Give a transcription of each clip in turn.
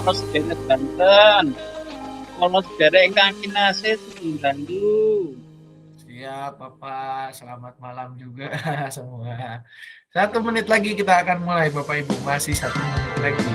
kalau sedherek Banten. Kalau sedherek ingkang kinasih Sugeng Gandu. Siap, Bapak. Selamat malam juga semua. 1 menit lagi kita akan mulai, Bapak Ibu. Masih 1 menit lagi.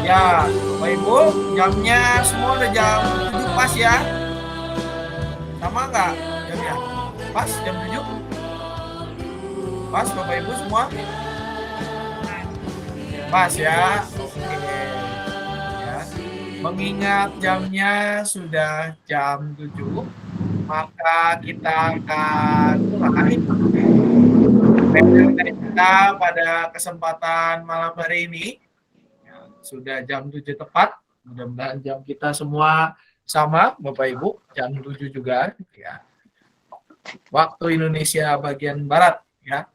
Ya, Bapak Ibu, jamnya semua udah jam 7 pas ya? Sama nggak jamnya? Pas jam 7? Pas Bapak Ibu semua? Pas ya? Oke. Ya. Mengingat jamnya sudah jam 7, maka kita akan mulai kita pada kesempatan malam hari ini. Sudah jam 7 tepat, mudah-mudahan jam kita semua sama, Bapak Ibu, jam 7 juga, ya. Waktu Indonesia bagian Barat, ya.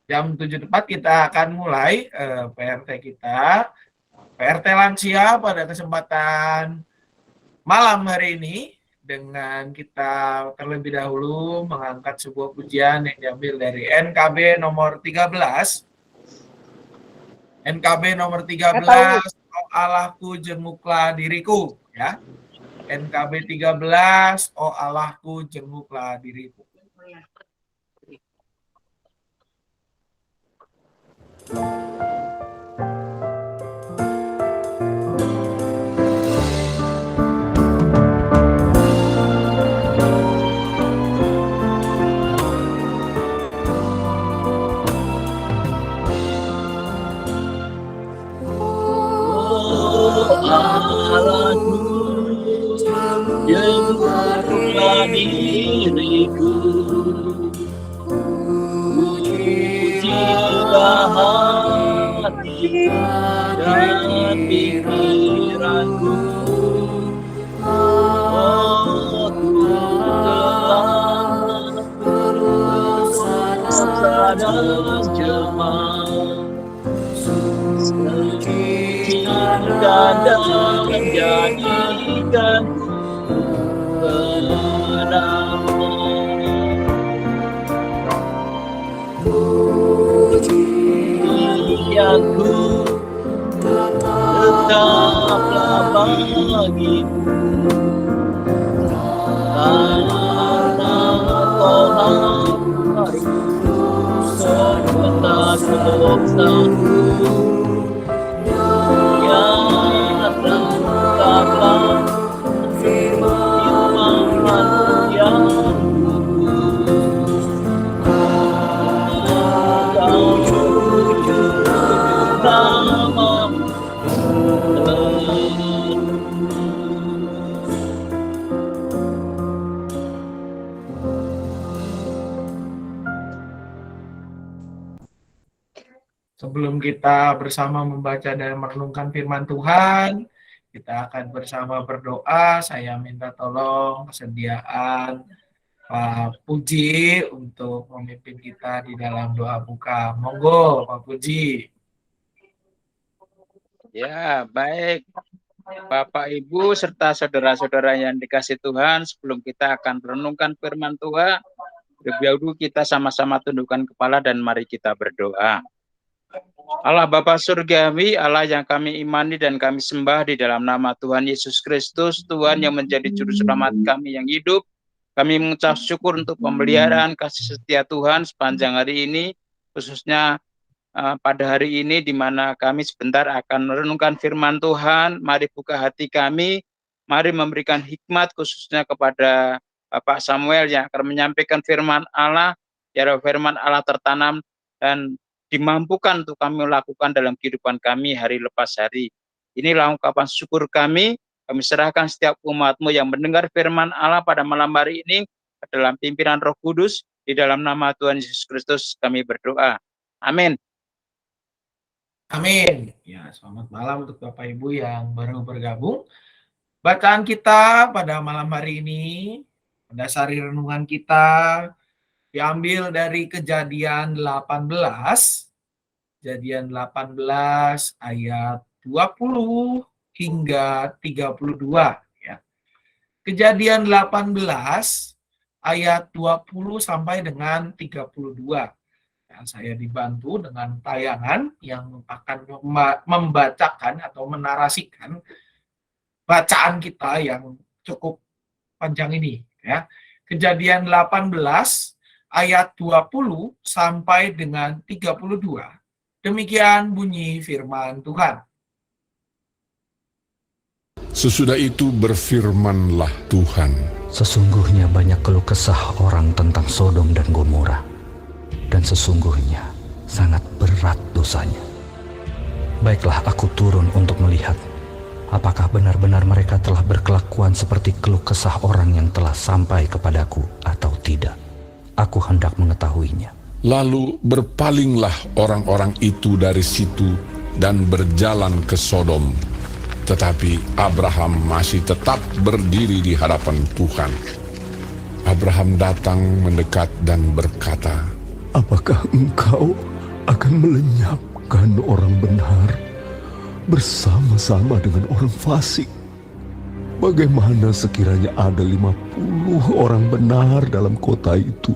Jam 7 tepat kita akan mulai PRT kita, PRT lansia pada kesempatan malam hari ini, dengan kita terlebih dahulu mengangkat sebuah pujian yang diambil dari NKB nomor 13. NKB nomor 13, Oh Allahku jenguklah diriku, ya. NKB 13, Oh Allahku jenguklah diriku. Allahku jenguklah diriku, pujilah hati dan pikiranku. Oh, telah berdosa dan jemaah, sucikan dan jadikan benar. Pujianku tetaplah bagimu, karena Kau serta dosaku. Ya tetaplah firman yang kudus, Kau jujur namamu Sebelum kita bersama membaca dan merenungkan firman Tuhan, kita akan bersama berdoa. Saya minta tolong kesediaan Pak Puji untuk memimpin kita di dalam doa buka. Monggo, Pak Puji. Ya, baik. Bapak, Ibu, serta saudara-saudara yang dikasih Tuhan, sebelum kita akan merenungkan firman Tuhan, lebih dahulu kita sama-sama tundukkan kepala dan mari kita berdoa. Allah Bapa Surgawi, Allah yang kami imani dan kami sembah di dalam nama Tuhan Yesus Kristus, Tuhan yang menjadi juru selamat kami yang hidup. Kami mengucap syukur untuk pemeliharaan kasih setia Tuhan sepanjang hari ini, khususnya pada hari ini di mana kami sebentar akan merenungkan firman Tuhan. Mari buka hati kami, mari memberikan hikmat khususnya kepada Bapak Samuel yang akan menyampaikan firman Allah, biar firman Allah tertanam dan dimampukan untuk kami lakukan dalam kehidupan kami hari lepas hari. Inilah ungkapan syukur kami. Kami serahkan setiap umat-Mu yang mendengar firman Allah pada malam hari ini ke dalam pimpinan Roh Kudus. Di dalam nama Tuhan Yesus Kristus kami berdoa. Amin. Amin. Ya, selamat malam untuk Bapak Ibu yang baru bergabung. Bacaan kita pada malam hari ini, mendasari renungan kita, diambil dari Kejadian 18, Kejadian 18 ayat 20 hingga 32. Ya. Kejadian 18 ayat 20 sampai dengan 32. Ya, saya dibantu dengan tayangan yang akan membacakan atau menarasikan bacaan kita yang cukup panjang ini. Ya. Kejadian 18 ayat 20 sampai dengan 32. Demikian bunyi firman Tuhan. Sesudah itu berfirmanlah Tuhan, sesungguhnya banyak keluh kesah orang tentang Sodom dan Gomora, dan sesungguhnya sangat berat dosanya. Baiklah, aku turun untuk melihat apakah benar-benar mereka telah berkelakuan seperti keluh kesah orang yang telah sampai kepadaku atau tidak. Aku hendak mengetahuinya. Lalu berpalinglah orang-orang itu dari situ dan berjalan ke Sodom. Tetapi Abraham masih tetap berdiri di hadapan Tuhan. Abraham datang mendekat dan berkata, apakah engkau akan melenyapkan orang benar bersama-sama dengan orang fasik? Bagaimana sekiranya ada 50 orang benar dalam kota itu?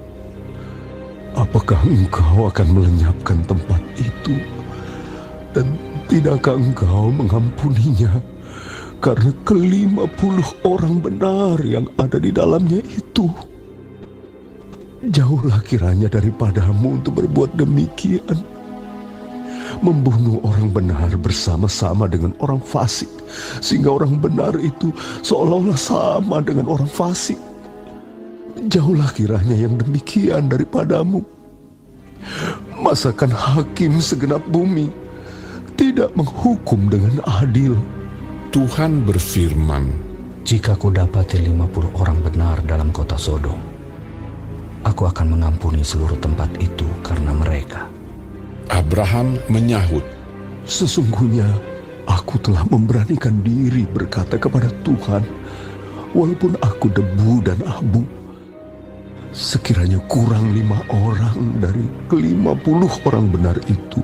Apakah engkau akan melenyapkan tempat itu? Dan tidakkah engkau mengampuninya karena ke-50 orang benar yang ada di dalamnya itu? Jauhlah kiranya daripadamu untuk berbuat demikian, membunuh orang benar bersama-sama dengan orang fasik, sehingga orang benar itu seolah-olah sama dengan orang fasik. Jauhlah kiranya yang demikian daripadamu. Masakan hakim segenap bumi tidak menghukum dengan adil? Tuhan berfirman, jika ku dapati 50 orang benar dalam kota Sodom, aku akan mengampuni seluruh tempat itu karena mereka. Abraham menyahut, sesungguhnya aku telah memberanikan diri berkata kepada Tuhan, walaupun aku debu dan abu, sekiranya kurang 5 orang dari ke-50 orang benar itu,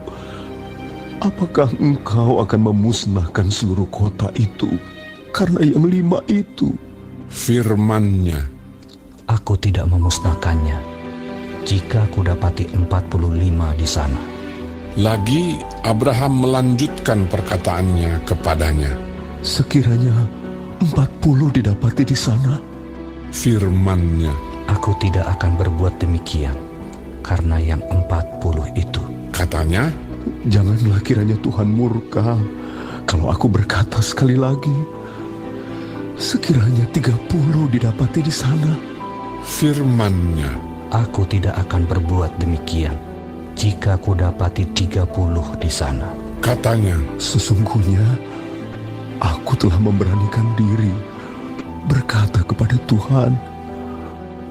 apakah engkau akan memusnahkan seluruh kota itu karena yang 5 itu? firman-Nya, aku tidak memusnahkannya jika ku dapati 45 di sana. Lagi Abraham melanjutkan perkataannya kepadanya, sekiranya 40 didapati di sana? firman-Nya, aku tidak akan berbuat demikian karena yang 40 itu. katanya, janganlah kiranya Tuhan murka kalau aku berkata sekali lagi, sekiranya 30 didapati di sana? firman-Nya, Aku tidak akan berbuat demikian jika ku dapati 30 di sana. katanya, sesungguhnya aku telah memberanikan diri berkata kepada Tuhan,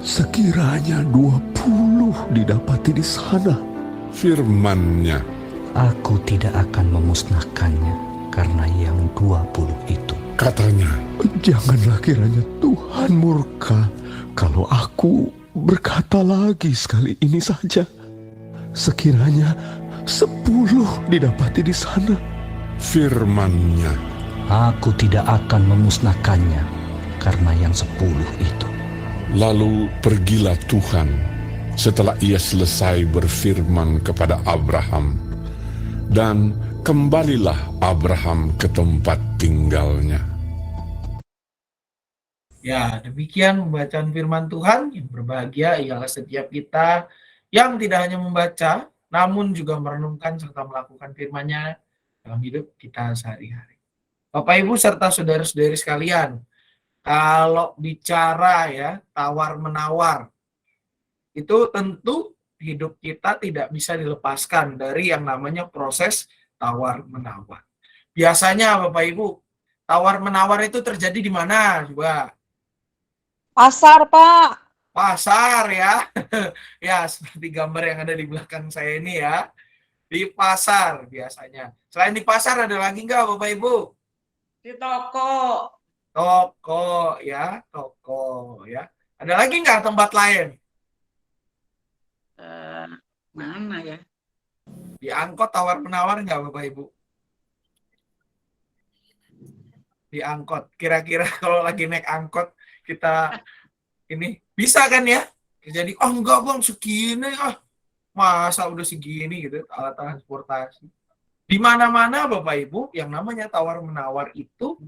sekiranya 20 didapati di sana? firman-Nya, Aku tidak akan memusnahkannya karena yang 20 itu. katanya, Janganlah kiranya Tuhan murka kalau aku berkata lagi sekali ini saja, sekiranya 10 didapati di sana? firman-Nya, Aku tidak akan memusnahkannya karena yang 10 itu. Lalu pergilah Tuhan setelah ia selesai berfirman kepada Abraham, dan kembalilah Abraham ke tempat tinggalnya. Ya, demikian pembacaan firman Tuhan. Yang berbahagia ialah setiap kita yang tidak hanya membaca, namun juga merenungkan serta melakukan firman-Nya dalam hidup kita sehari-hari. Bapak, Ibu, serta saudara-saudari sekalian, kalau bicara ya tawar-menawar, itu tentu hidup kita tidak bisa dilepaskan dari yang namanya proses tawar-menawar. Biasanya Bapak Ibu, Tawar-menawar itu terjadi di mana? Coba. Pasar, Pak. Pasar ya. Ya, seperti gambar yang ada di belakang saya ini ya. Di pasar biasanya. Selain di pasar ada lagi nggak Bapak Ibu? Di toko. Toko ya, toko ya. Ada lagi nggak tempat lain? Mana ya? Di angkot tawar-menawar nggak Bapak Ibu? Di angkot. Kira-kira kalau lagi naik angkot kita ini bisa kan ya? Jadi, oh enggak bang segini, masa udah segini gitu alat transportasi. Di mana-mana Bapak Ibu yang namanya tawar-menawar itu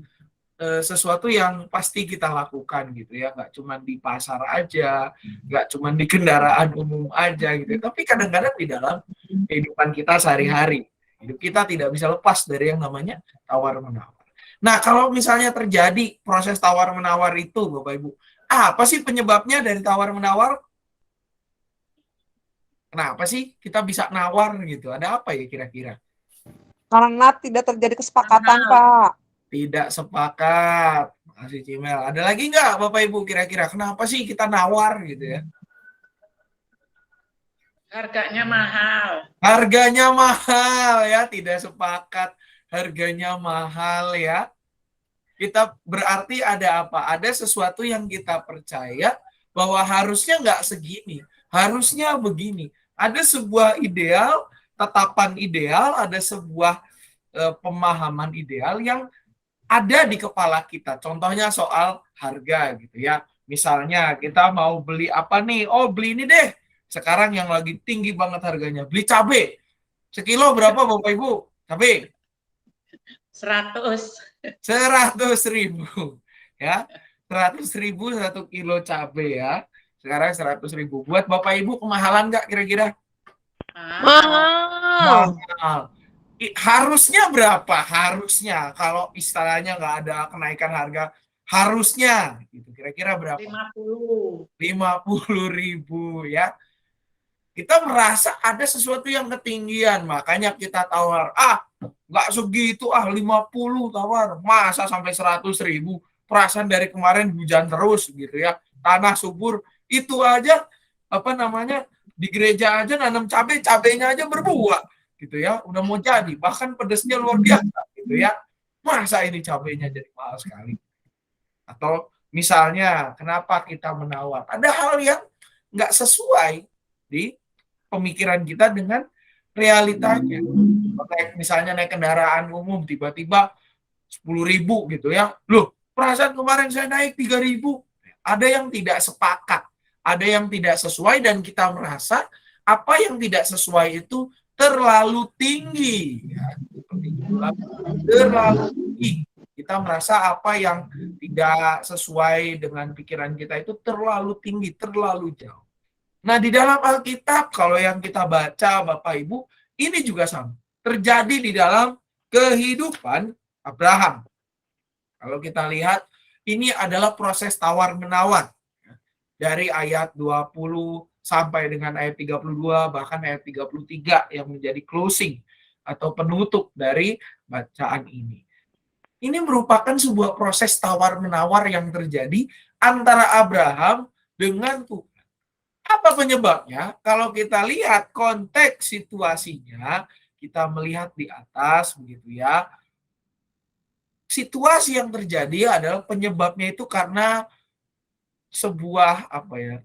sesuatu yang pasti kita lakukan gitu ya, nggak cuma di pasar aja, nggak cuma di kendaraan umum aja gitu, tapi kadang-kadang di dalam kehidupan kita sehari-hari, hidup kita tidak bisa lepas dari yang namanya tawar-menawar. Nah, kalau misalnya terjadi proses tawar-menawar itu Bapak Ibu, apa sih penyebabnya dari tawar-menawar? Kenapa sih kita bisa nawar gitu? Ada apa ya kira-kira? Karena tidak terjadi kesepakatan, Pak. Tidak sepakat. Masih Cimel. Ada lagi nggak Bapak Ibu kira-kira? Kenapa sih kita nawar gitu ya? Harganya mahal. Harganya mahal ya, tidak sepakat. Harganya mahal ya. Kita berarti ada apa? Ada sesuatu yang kita percaya bahwa harusnya nggak segini. Harusnya begini. Ada sebuah ideal, tatapan ideal, ada sebuah pemahaman ideal yang ada di kepala kita. Contohnya soal harga gitu ya. Misalnya kita mau beli apa nih? Oh beli ini deh. Sekarang yang lagi tinggi banget harganya. Beli cabai. Sekilo berapa Bapak Ibu? Cabai? 100. 100.000 ya. 100.000 1 kilo cabai ya. Sekarang 100.000. Buat Bapak Ibu kemahalan nggak kira-kira? Mahal. Mahal. Harusnya berapa? Harusnya kalau istilahnya nggak ada kenaikan harga, harusnya gitu. Kira-kira berapa? 50. 50.000 ya. Kita merasa ada sesuatu yang ketinggian, makanya kita tawar. Nggak segitu 50 tawar. Masa sampai 100.000? Perasaan dari kemarin hujan terus gitu ya. Tanah subur itu aja apa namanya di gereja aja nanam cabai, cabainya aja berbuah gitu ya, udah mau jadi, bahkan pedesnya luar biasa gitu ya. Masa ini cabainya jadi mahal sekali? Atau misalnya kenapa kita menawar? Ada hal yang nggak sesuai di pemikiran kita dengan realitanya. Misalnya naik kendaraan umum tiba-tiba 10.000 gitu ya. Loh, perasaan kemarin saya naik 3.000. Ada yang tidak sepakat, ada yang tidak sesuai, dan kita merasa apa yang tidak sesuai itu terlalu tinggi. Ya, terlalu tinggi. Kita merasa apa yang tidak sesuai dengan pikiran kita itu terlalu tinggi, terlalu jauh. Nah, di dalam Alkitab, kalau yang kita baca, Bapak Ibu, ini juga sama. Terjadi di dalam kehidupan Abraham. Kalau kita lihat, ini adalah proses tawar-menawar. Dari ayat 20 sampai dengan ayat 32, bahkan ayat 33 yang menjadi closing atau penutup dari bacaan ini. Ini merupakan sebuah proses tawar-menawar yang terjadi antara Abraham dengan Tuhan. Apa penyebabnya? Kalau kita lihat konteks situasinya, kita melihat di atas begitu ya. Situasi yang terjadi adalah penyebabnya itu karena sebuah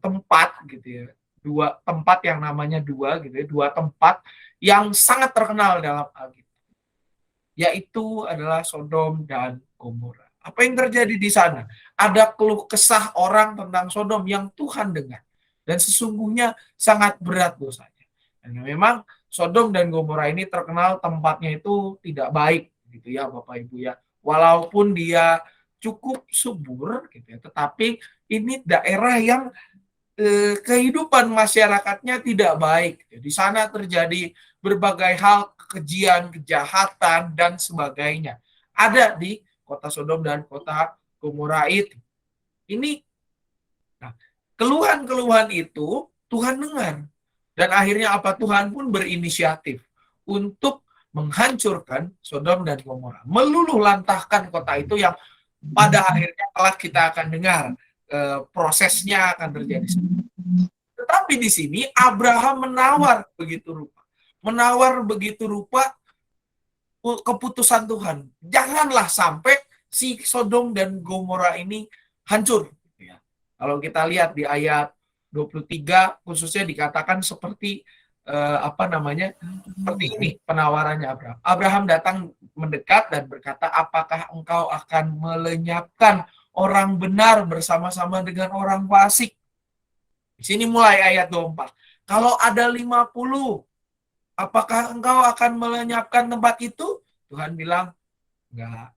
tempat gitu ya. Dua tempat yang namanya dua gitu ya, dua tempat yang sangat terkenal dalam Alkitab. Yaitu adalah Sodom dan Gomora. Apa yang terjadi di sana? Ada keluh kesah orang tentang Sodom yang Tuhan dengar. Dan sesungguhnya sangat berat dosanya. Dan memang Sodom dan Gomora ini terkenal tempatnya itu tidak baik gitu ya Bapak Ibu ya. Walaupun dia cukup subur gitu ya, tetapi ini daerah yang kehidupan masyarakatnya tidak baik. Di sana terjadi berbagai hal, kekejian, kejahatan dan sebagainya. Ada di kota Sodom dan kota Gomora itu. Ini keluhan-keluhan itu Tuhan dengar. Dan akhirnya apa? Tuhan pun berinisiatif untuk menghancurkan Sodom dan Gomora, meluluh lantahkan kota itu yang pada akhirnya kelak kita akan dengar prosesnya akan terjadi. Tetapi di sini Abraham menawar begitu rupa keputusan Tuhan. Janganlah sampai si Sodom dan Gomora ini hancur. Ya. Kalau kita lihat di ayat 23 khususnya dikatakan seperti seperti ini penawarannya Abraham. Abraham datang mendekat dan berkata, apakah engkau akan melenyapkan orang benar bersama-sama dengan orang fasik? Di sini mulai ayat 24. Kalau ada 50, apakah engkau akan melenyapkan tempat itu? Tuhan bilang, enggak.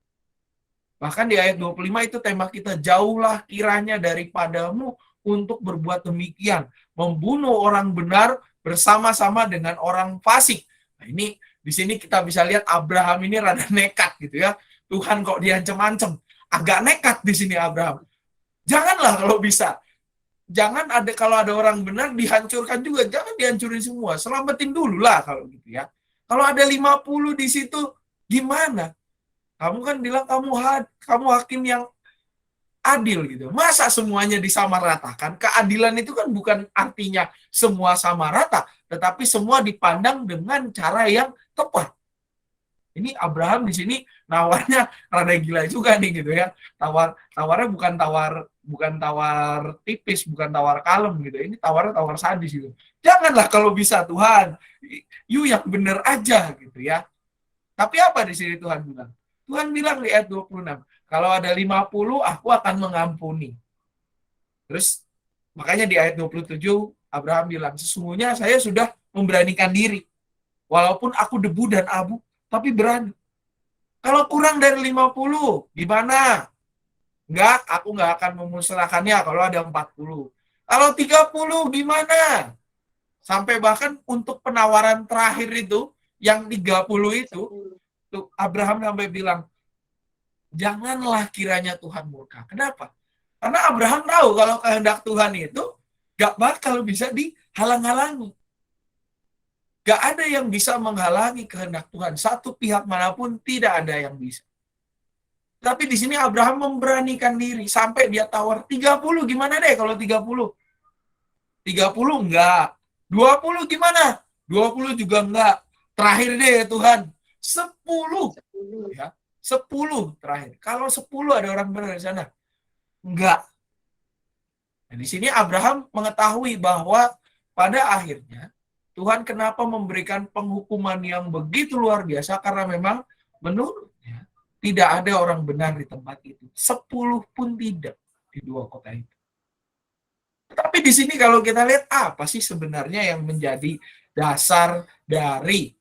Bahkan di ayat 25 itu tema kita, jauhlah kiranya daripadamu untuk berbuat demikian, membunuh orang benar bersama-sama dengan orang fasik. Nah, ini di sini kita bisa lihat Abraham ini rada nekat gitu ya. Tuhan kok diancam-ancam. Agak nekat di sini Abraham. Janganlah kalau bisa. Jangan ada kalau ada orang benar dihancurkan juga, jangan dihancurin semua. Selamatin dulu lah kalau gitu ya. Kalau ada 50 di situ gimana? Kamu kan bilang kamu hakim yang adil gitu. Masa semuanya disamaratakan? Keadilan itu kan bukan artinya semua sama rata, tetapi semua dipandang dengan cara yang tepat. Ini Abraham di sini nawarnya rada gila juga nih gitu ya. Tawarnya bukan tawar tipis, bukan tawar kalem gitu. Ini tawar sadis gitu. Janganlah kalau bisa Tuhan, you yang bener aja gitu ya. Tapi apa di sini Tuhan bilang? Tuhan bilang di ayat 26, kalau ada 50, aku akan mengampuni. Terus, makanya di ayat 27, Abraham bilang, sesungguhnya saya sudah memberanikan diri. Walaupun aku debu dan abu, tapi berani. Kalau kurang dari 50, gimana? Enggak, aku nggak akan memusnahkannya kalau ada 40. Kalau 30, gimana? Sampai bahkan untuk penawaran terakhir itu, yang 30 itu, Abraham sampai bilang, janganlah kiranya Tuhan murka. Kenapa? Karena Abraham tahu kalau kehendak Tuhan itu gak bakal bisa dihalang-halangi. Gak ada yang bisa menghalangi kehendak Tuhan. Satu pihak manapun tidak ada yang bisa. Tapi di sini Abraham memberanikan diri sampai dia tawar 30, gimana deh kalau 30? 30 enggak. 20 gimana? 20 juga enggak. Terakhir deh Tuhan. 10 ya, 10 terakhir. Kalau 10 ada orang benar di sana, enggak. Nah, di sini Abraham mengetahui bahwa pada akhirnya Tuhan kenapa memberikan penghukuman yang begitu luar biasa, karena memang menurutnya tidak ada orang benar di tempat itu. 10 pun tidak di dua kota itu. Tetapi di sini kalau kita lihat apa sih sebenarnya yang menjadi dasar dari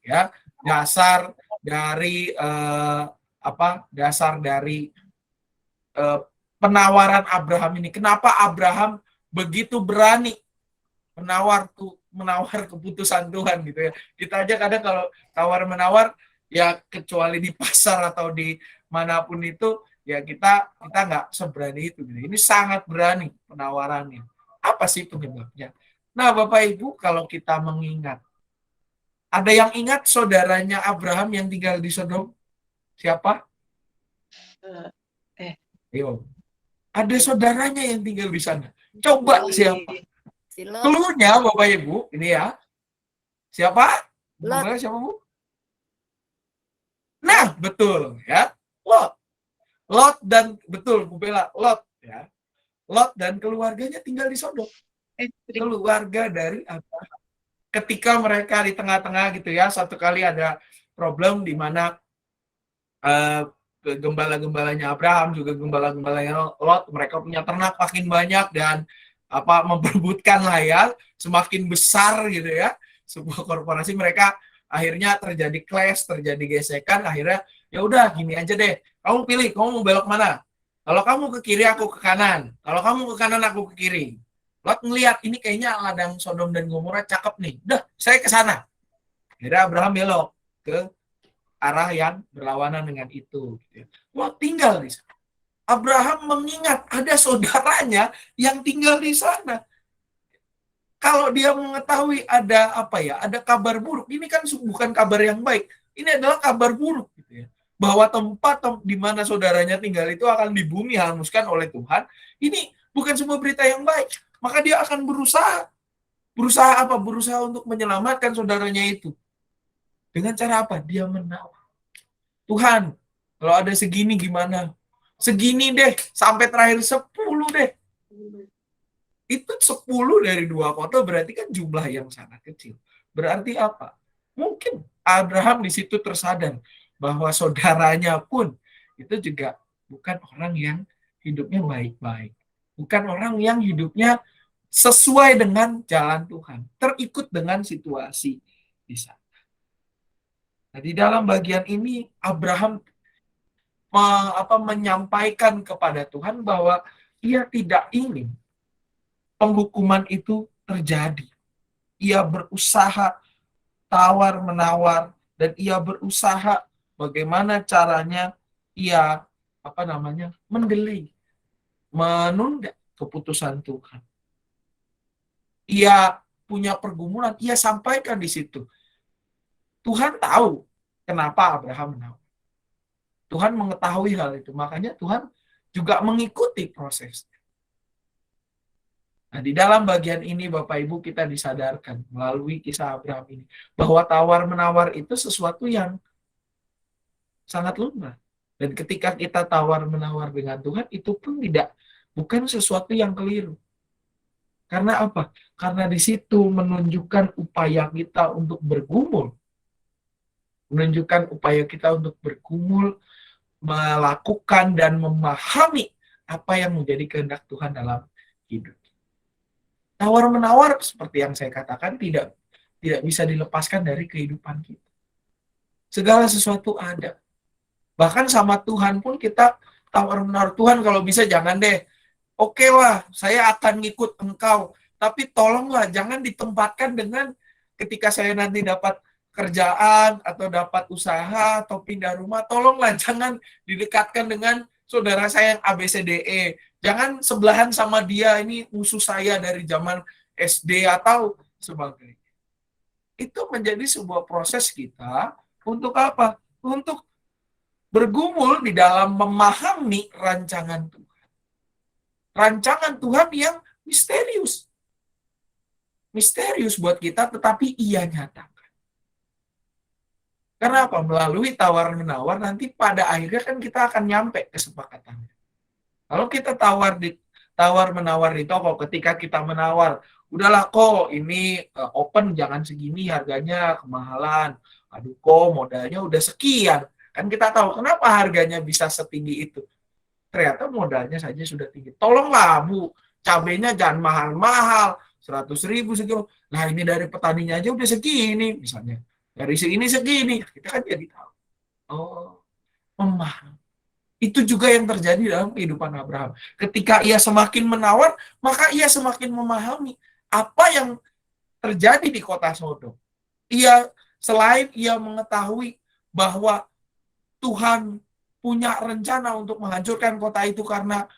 penawaran Abraham ini. Kenapa Abraham begitu berani menawar keputusan Tuhan gitu ya. Kita aja kadang kalau tawar-menawar ya kecuali di pasar atau di manapun itu ya kita nggak seberani itu gitu. Ini sangat berani penawarannya. Apa sih penyebabnya? Nah, Bapak Ibu, kalau kita mengingat, ada yang ingat saudaranya Abraham yang tinggal di Sodom? Siapa? Ayo. Ada saudaranya yang tinggal di sana. Coba siapa? Keluarnya Bapak Ibu, ini ya. Siapa? Siapa, Bu? Nah, betul ya. Lot dan betul Bu Bella, Lot ya. Lot dan keluarganya tinggal di Sodom. Keluarga dari Abraham. Ketika mereka di tengah-tengah gitu ya, satu kali ada problem di mana gembala-gembalanya Abraham juga gembala-gembalanya Lot, mereka punya ternak makin banyak dan memperebutkan lah ya, semakin besar gitu ya sebuah korporasi, mereka akhirnya terjadi clash, terjadi gesekan, akhirnya ya udah gini aja deh, kamu pilih, kamu mau belok mana? Kalau kamu ke kiri, aku ke kanan. Kalau kamu ke kanan, aku ke kiri. Lot ngelihat ini kayaknya ladang Sodom dan Gomora cakep nih. Udah, saya ke sana. Akhirnya Abraham belok ke arah yang berlawanan dengan itu. Lot tinggal di sana. Abraham mengingat ada saudaranya yang tinggal di sana. Kalau dia mengetahui ada ada kabar buruk, ini kan bukan kabar yang baik. Ini adalah kabar buruk gitu ya. Bahwa tempat di mana saudaranya tinggal itu akan di bumi hanguskan oleh Tuhan. Ini bukan sebuah berita yang baik. Maka dia akan berusaha. Berusaha apa? Berusaha untuk menyelamatkan saudaranya itu. Dengan cara apa? Dia menawar. Tuhan, kalau ada segini gimana? Segini deh, sampai terakhir 10 deh. Itu 10 dari 2 kota berarti kan jumlah yang sangat kecil. Berarti apa? Mungkin Abraham di situ tersadar bahwa saudaranya pun itu juga bukan orang yang hidupnya baik-baik. Bukan orang yang hidupnya sesuai dengan jalan Tuhan. Terikut dengan situasi di sana. Nah, di dalam bagian ini Abraham menyampaikan kepada Tuhan bahwa ia tidak ingin penghukuman itu terjadi. Ia berusaha tawar-menawar dan ia berusaha bagaimana caranya ia mendelay, menunda keputusan Tuhan. Ia punya pergumulan, ia sampaikan di situ. Tuhan tahu kenapa Abraham menawar. Tuhan mengetahui hal itu, makanya Tuhan juga mengikuti prosesnya. Nah, di dalam bagian ini Bapak Ibu kita disadarkan melalui kisah Abraham ini bahwa tawar-menawar itu sesuatu yang sangat lumrah. Dan ketika kita tawar-menawar dengan Tuhan itu pun bukan sesuatu yang keliru. Karena apa? Karena di situ menunjukkan upaya kita untuk bergumul. Menunjukkan upaya kita untuk bergumul, melakukan dan memahami apa yang menjadi kehendak Tuhan dalam hidup. Tawar-menawar seperti yang saya katakan tidak bisa dilepaskan dari kehidupan kita. Segala sesuatu ada. Bahkan sama Tuhan pun kita tawar-menawar, Tuhan kalau bisa jangan deh. Oke lah, saya akan ngikut Engkau. Tapi tolonglah jangan ditempatkan dengan ketika saya nanti dapat kerjaan atau dapat usaha atau pindah rumah, tolonglah jangan didekatkan dengan saudara saya yang ABCDE. Jangan sebelahan sama dia, ini musuh saya dari zaman SD atau sebagainya. Itu menjadi sebuah proses kita untuk apa? Untuk bergumul di dalam memahami rancangan Tuhan. Rancangan Tuhan yang misterius. Misterius buat kita, tetapi ia nyatakan. Karena apa? Melalui tawar-menawar nanti pada akhirnya kan kita akan nyampe kesepakatannya. Kalau kita tawar-menawar di toko, ketika kita menawar, udahlah kok ini open jangan segini harganya kemahalan. Aduh kok modalnya udah sekian. Kan kita tahu kenapa harganya bisa setinggi itu. Ternyata modalnya saja sudah tinggi. Tolonglah Bu, cabenya jangan mahal-mahal. 100.000 segitu. Nah ini dari petaninya aja udah segini misalnya. Dari sini segini, kita kan jadi tahu. Oh, memahami. Itu juga yang terjadi dalam kehidupan Abraham. Ketika ia semakin menawar, maka ia semakin memahami apa yang terjadi di kota Sodom. Selain ia mengetahui bahwa Tuhan punya rencana untuk menghancurkan kota itu karena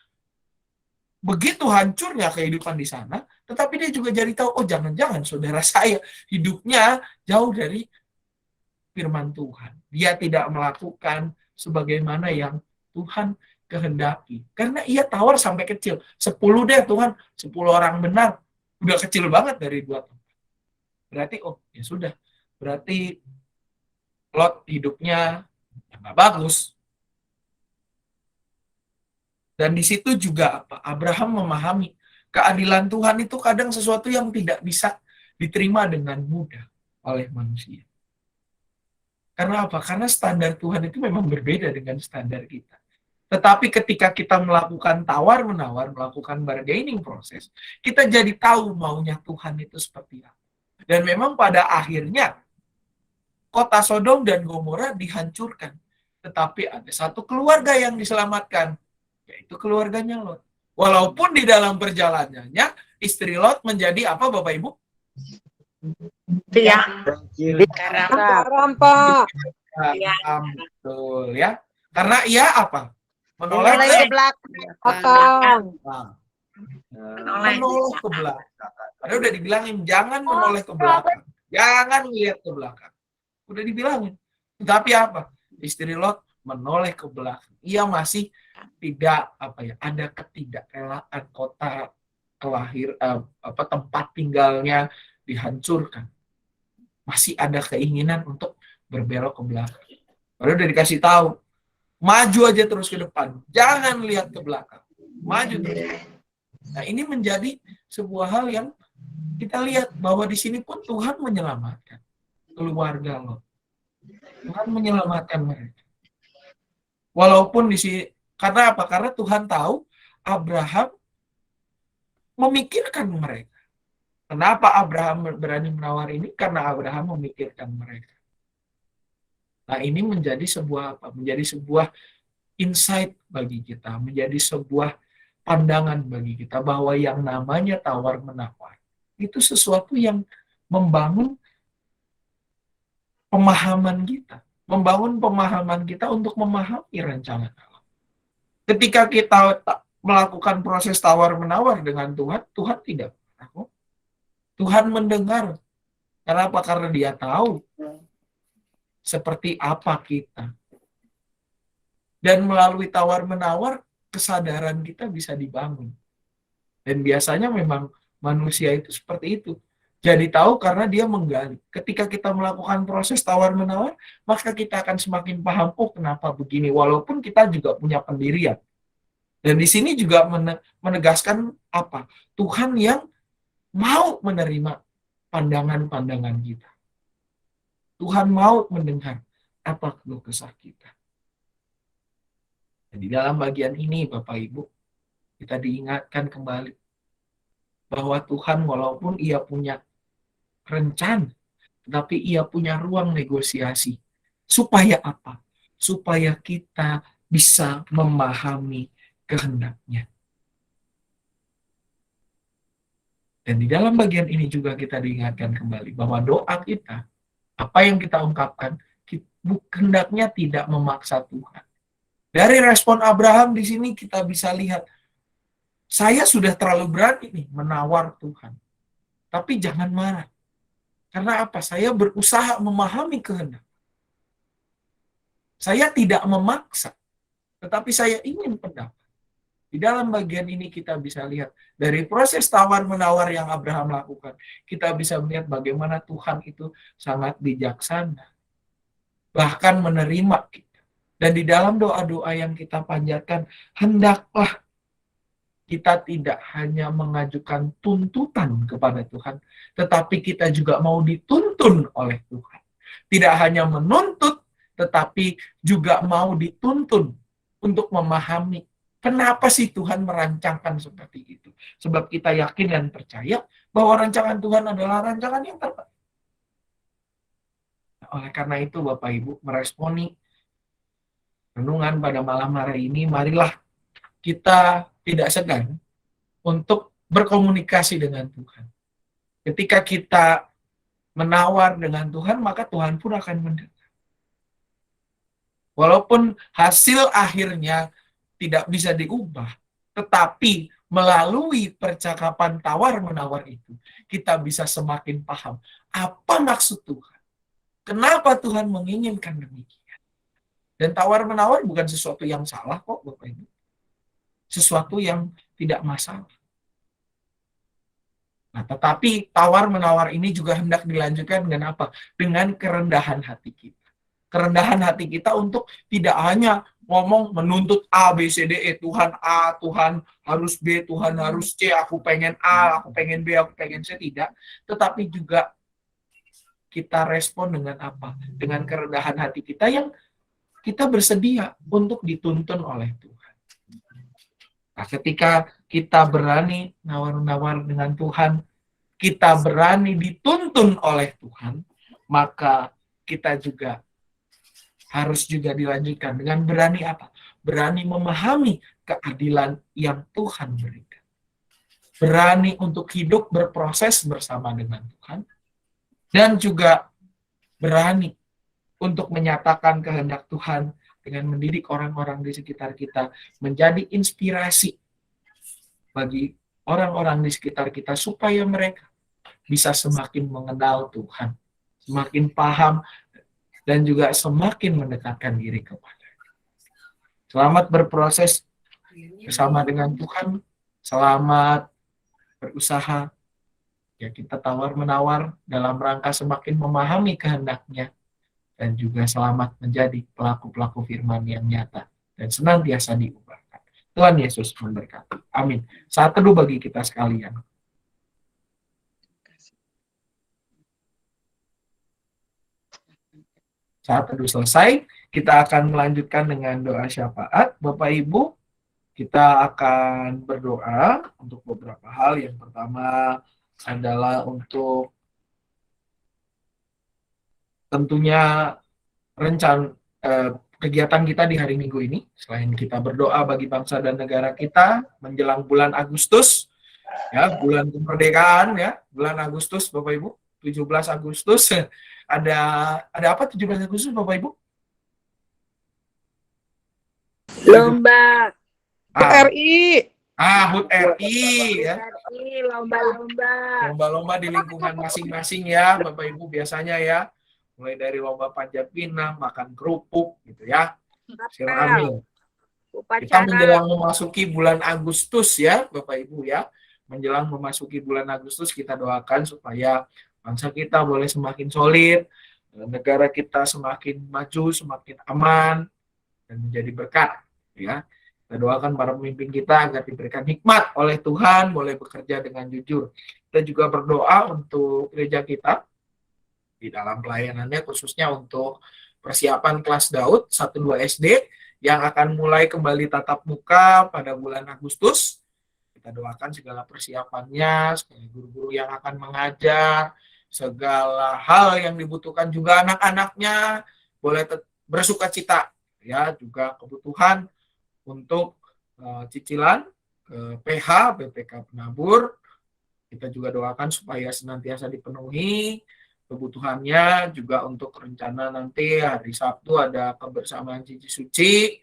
begitu hancurnya kehidupan di sana, tetapi dia juga jadi tahu, oh jangan-jangan saudara saya hidupnya jauh dari firman Tuhan. Dia tidak melakukan sebagaimana yang Tuhan kehendaki. Karena ia tawar sampai kecil. 10 deh Tuhan, 10 orang benar. Udah kecil banget dari 2 tempat. Berarti, oh ya sudah. Berarti Lot hidupnya nggak bagus. Dan di situ juga apa? Abraham memahami keadilan Tuhan itu kadang sesuatu yang tidak bisa diterima dengan mudah oleh manusia. Karena apa? Karena standar Tuhan itu memang berbeda dengan standar kita. Tetapi ketika kita melakukan tawar-menawar, melakukan bargaining proses, kita jadi tahu maunya Tuhan itu seperti apa. Dan memang pada akhirnya, kota Sodom dan Gomora dihancurkan. Tetapi ada satu keluarga yang diselamatkan, yaitu keluarganya Lot. Walaupun di dalam perjalanannya, istri Lot menjadi apa Bapak Ibu? Iya. Garam, Pak. Betul ya. Karena ia apa? Menoleh ke Belakang. menoleh ke belakang. Padahal udah dibilangin jangan menoleh ke belakang. Jangan lihat ke belakang. Udah dibilangin. Tetapi apa? Istri Lot menoleh ke belakang. Ia masih tidak ada ketidakrelaan, kota tempat tinggalnya dihancurkan. Masih ada keinginan untuk berbelok ke belakang. Lalu udah dikasih tahu, maju aja terus ke depan, jangan lihat ke belakang, maju terus. Nah, ini menjadi sebuah hal yang kita lihat bahwa di sini pun Tuhan menyelamatkan keluarga Lot. Tuhan menyelamatkan mereka. Walaupun di sini, karena apa? Karena Tuhan tahu Abraham memikirkan mereka. Kenapa Abraham berani menawar ini? Karena Abraham memikirkan mereka. Nah, ini menjadi sebuah Menjadi sebuah insight bagi kita, menjadi sebuah pandangan bagi kita bahwa yang namanya tawar-menawar itu sesuatu yang membangun pemahaman kita untuk memahami rencana Allah. Ketika kita melakukan proses tawar-menawar dengan Tuhan, Tuhan tidak takut. Tuhan mendengar. Kenapa? Karena Dia tahu seperti apa kita. Dan melalui tawar-menawar, kesadaran kita bisa dibangun. Dan biasanya memang manusia itu seperti itu. Jadi tahu karena dia menggali. Ketika kita melakukan proses tawar-menawar, maka kita akan semakin paham, oh kenapa begini. Walaupun kita juga punya pendirian. Dan di sini juga menegaskan apa? Tuhan yang mau menerima pandangan-pandangan kita. Tuhan mau mendengar apa keluh kesah kita. Dan di dalam bagian ini, Bapak Ibu, kita diingatkan kembali bahwa Tuhan walaupun Ia punya rencana, tetapi Ia punya ruang negosiasi. Supaya apa? Supaya kita bisa memahami kehendak-Nya. Dan di dalam bagian ini juga kita diingatkan kembali bahwa doa kita, apa yang kita ungkapkan, kehendaknya tidak memaksa Tuhan. Dari respon Abraham di sini kita bisa lihat, saya sudah terlalu berani nih menawar Tuhan. Tapi jangan marah. Karena apa? Saya berusaha memahami kehendak. Saya tidak memaksa, tetapi saya ingin pendapat. Di dalam bagian ini kita bisa lihat, dari proses tawar-menawar yang Abraham lakukan, kita bisa melihat bagaimana Tuhan itu sangat bijaksana. Bahkan menerima kita. Dan di dalam doa-doa yang kita panjatkan, hendaklah kita tidak hanya mengajukan tuntutan kepada Tuhan, tetapi kita juga mau dituntun oleh Tuhan. Tidak hanya menuntut, tetapi juga mau dituntun untuk memahami kenapa sih Tuhan merancangkan seperti itu. Sebab kita yakin dan percaya bahwa rancangan Tuhan adalah rancangan yang terbaik. Oleh karena itu, Bapak Ibu, meresponi renungan pada malam hari ini, marilah kita tidak segan untuk berkomunikasi dengan Tuhan. Ketika kita menawar dengan Tuhan, maka Tuhan pun akan mendengar. Walaupun hasil akhirnya tidak bisa diubah, tetapi melalui percakapan tawar-menawar itu, kita bisa semakin paham apa maksud Tuhan. Kenapa Tuhan menginginkan demikian. Dan tawar-menawar bukan sesuatu yang salah kok, Bapak Ibu. Sesuatu yang tidak masalah. Nah, tetapi tawar-menawar ini juga hendak dilanjutkan dengan apa? Dengan kerendahan hati kita. Kerendahan hati kita untuk tidak hanya ngomong menuntut A, B, C, D, E. Tuhan A, Tuhan harus B, Tuhan harus C. Aku pengen A, aku pengen B, aku pengen C. Tidak. Tetapi juga kita respon dengan apa? Dengan kerendahan hati kita yang kita bersedia untuk dituntun oleh Tuhan. Nah, ketika kita berani nawar-nawar dengan Tuhan, kita berani dituntun oleh Tuhan, maka kita juga harus juga dilanjutkan dengan berani apa? Berani memahami keadilan yang Tuhan berikan. Berani untuk hidup berproses bersama dengan Tuhan. Dan juga berani untuk menyatakan kehendak Tuhan dengan mendidik orang-orang di sekitar kita menjadi inspirasi bagi orang-orang di sekitar kita supaya mereka bisa semakin mengenal Tuhan, semakin paham dan juga semakin mendekatkan diri kepada. Selamat berproses bersama dengan Tuhan, selamat berusaha, ya kita tawar-menawar dalam rangka semakin memahami kehendak-Nya, dan juga selamat menjadi pelaku-pelaku firman yang nyata dan senantiasa diubahkan. Tuhan Yesus memberkati. Amin. Saat teduh bagi kita sekalian. Saat teduh selesai, kita akan melanjutkan dengan doa syafaat. Bapak Ibu, kita akan berdoa untuk beberapa hal. Yang pertama adalah untuk tentunya kegiatan kita di hari Minggu ini. Selain kita berdoa bagi bangsa dan negara kita menjelang bulan Agustus, ya, bulan kemerdekaan, ya, bulan Agustus, Bapak Ibu, 17 Agustus. Ada apa 17 Agustus, Bapak Ibu? Lomba. RI. HUT RI, ya. Lomba-lomba. Lomba-lomba di lingkungan masing-masing, ya, Bapak Ibu, biasanya, ya. Mulai dari lomba panjat pinang, makan kerupuk, gitu ya. Siramil. Kita menjelang memasuki bulan Agustus, ya, Bapak Ibu, ya. Menjelang memasuki bulan Agustus, kita doakan supaya bangsa kita boleh semakin solid, negara kita semakin maju, semakin aman, dan menjadi berkat, ya. Kita doakan para pemimpin kita agar diberikan hikmat oleh Tuhan, boleh bekerja dengan jujur. Kita juga berdoa untuk gereja kita di dalam pelayanannya, khususnya untuk persiapan kelas Daud 1-2 SD yang akan mulai kembali tatap muka pada bulan Agustus. Kita doakan segala persiapannya, segala guru-guru yang akan mengajar, segala hal yang dibutuhkan juga anak-anaknya boleh bersuka cita, ya, juga kebutuhan untuk cicilan PH, BPK penabur. Kita juga doakan supaya senantiasa dipenuhi kebutuhannya, juga untuk rencana nanti hari Sabtu ada kebersamaan Cici Suci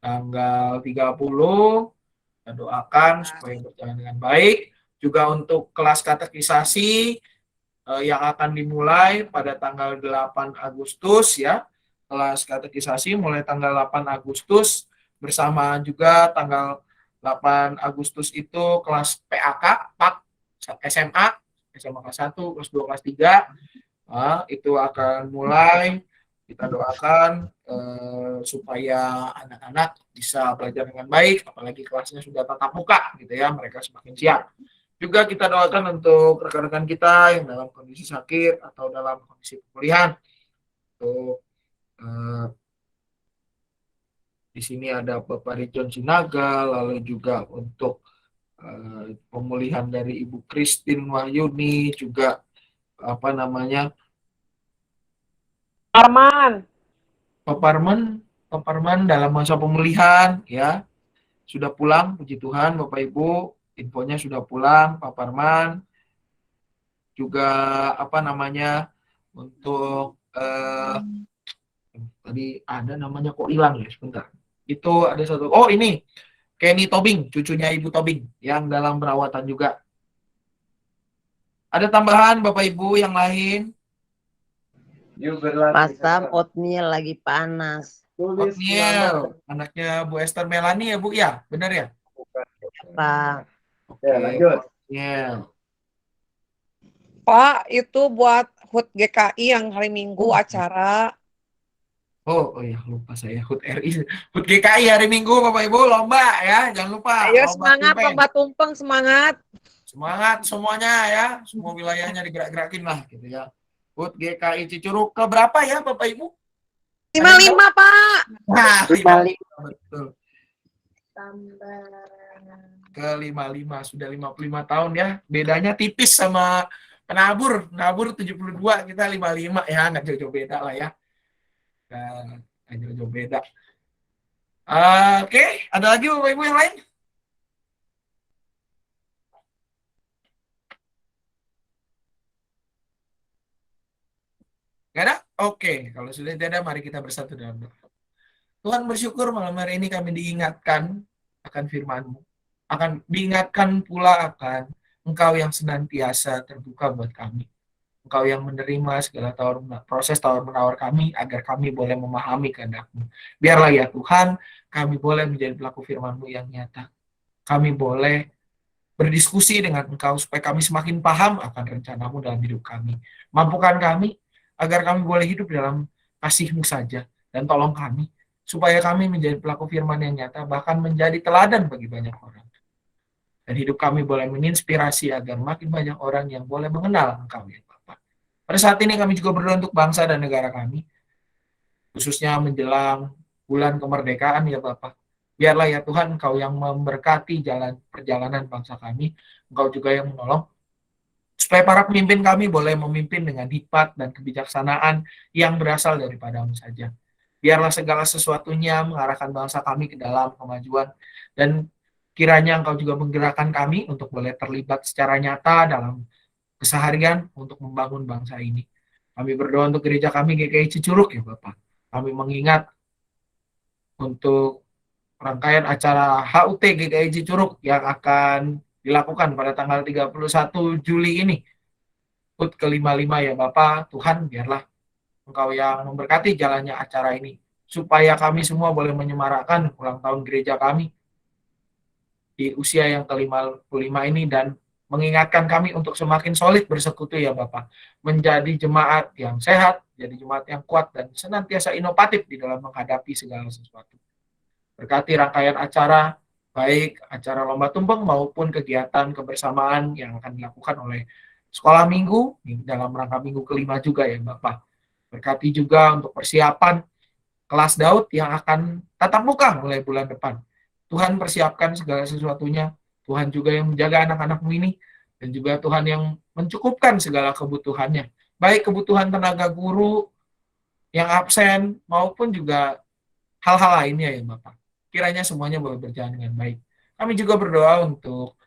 tanggal 30. Kita doakan supaya berjalan dengan baik. Juga untuk kelas katekisasi yang akan dimulai pada tanggal 8 Agustus, ya. Kelas katekisasi mulai tanggal 8 Agustus, bersama juga tanggal 8 Agustus itu kelas PAK, PAK, SMA kelas 1, kelas 2, kelas 3, itu akan mulai. Kita doakan supaya anak-anak bisa belajar dengan baik, apalagi kelasnya sudah tatap muka, gitu ya, mereka semakin siap. Juga kita doakan untuk rekan-rekan kita yang dalam kondisi sakit atau dalam kondisi pemulihan. Untuk di sini ada Bapak Rijon Sinaga, lalu juga untuk pemulihan dari Ibu Christine Wahyuni, juga apa namanya, Pak Parman dalam masa pemulihan, ya, sudah pulang, puji Tuhan. Bapak Ibu, infonya sudah pulang Pak Parman. Juga apa namanya, untuk tadi ada namanya kok hilang ya, sebentar. Itu ada satu, oh ini Kenny Tobing, cucunya Ibu Tobing yang dalam perawatan juga. Ada tambahan Bapak Ibu yang lain? Pasam oatmeal lagi panas. Oatmeal, anaknya Bu Esther Melani ya Bu, ya, benar ya? Pak. Oke, lanjut. Oatmeal. Pak, itu buat HUT GKI yang hari Minggu acara. Oh iya, lupa saya, HUT RI, HUT GKI hari Minggu Bapak Ibu, lomba ya, jangan lupa. Ayo lomba semangat, tumpeng. lomba tumpeng, semangat. Semangat semuanya ya, semua wilayahnya digerak-gerakin lah gitu ya. HUT GKI Cicurug ke berapa ya Bapak Ibu? 55, Pak. Nah, 55, betul. Tambah. Ke 55, sudah 55 tahun ya. Bedanya tipis sama penabur. Penabur 72, kita 55 ya, nggak jauh-jauh beda lah ya. Nggak jauh-jauh beda. Oke, ada lagi Bapak Ibu yang lain? Nggak ada? Oke, kalau sudah tidak ada, mari kita bersatu dalam doa. Tuhan, bersyukur malam hari ini kami diingatkan akan firman-Mu. Akan diingatkan pula akan Engkau yang senantiasa terbuka buat kami. Engkau yang menerima segala proses tawar-menawar kami, agar kami boleh memahami kehendak-Mu. Biarlah ya Tuhan, kami boleh menjadi pelaku firman-Mu yang nyata. Kami boleh berdiskusi dengan Engkau supaya kami semakin paham akan rencana-Mu dalam hidup kami. Mampukan kami agar kami boleh hidup dalam kasih-Mu saja, dan tolong kami supaya kami menjadi pelaku firman yang nyata, bahkan menjadi teladan bagi banyak orang. Dan hidup kami boleh menginspirasi agar makin banyak orang yang boleh mengenal Engkau ya Bapa. Pada saat ini kami juga berdoa untuk bangsa dan negara kami, khususnya menjelang bulan kemerdekaan ya Bapa. Biarlah ya Tuhan Engkau yang memberkati perjalanan bangsa kami, Engkau juga yang menolong, supaya para pemimpin kami boleh memimpin dengan hikmat dan kebijaksanaan yang berasal daripada-Mu saja. Biarlah segala sesuatunya mengarahkan bangsa kami ke dalam kemajuan, dan kiranya Engkau juga menggerakkan kami untuk boleh terlibat secara nyata dalam keseharian untuk membangun bangsa ini. Kami berdoa untuk gereja kami GKI Cicurug ya Bapak. Kami mengingat untuk rangkaian acara HUT GKI Cicurug yang akan dilakukan pada tanggal 31 Juli ini. HUT ke-55 ya Bapak. Tuhan biarlah Engkau yang memberkati jalannya acara ini, supaya kami semua boleh menyemarakan ulang tahun gereja kami di usia yang ke-55 ini, dan mengingatkan kami untuk semakin solid bersekutu ya Bapak, menjadi jemaat yang sehat, jadi jemaat yang kuat, dan senantiasa inovatif di dalam menghadapi segala sesuatu. Berkati rangkaian acara, baik acara lomba tumpeng maupun kegiatan kebersamaan yang akan dilakukan oleh sekolah minggu dalam rangka minggu ke-5 juga ya Bapak. Berkati juga untuk persiapan kelas Daud yang akan tatap muka mulai bulan depan. Tuhan persiapkan segala sesuatunya. Tuhan juga yang menjaga anak-anak-Mu ini, dan juga Tuhan yang mencukupkan segala kebutuhannya. Baik kebutuhan tenaga guru yang absen maupun juga hal-hal lainnya ya Bapak. Kiranya semuanya boleh berjalan dengan baik. Kami juga berdoa untuk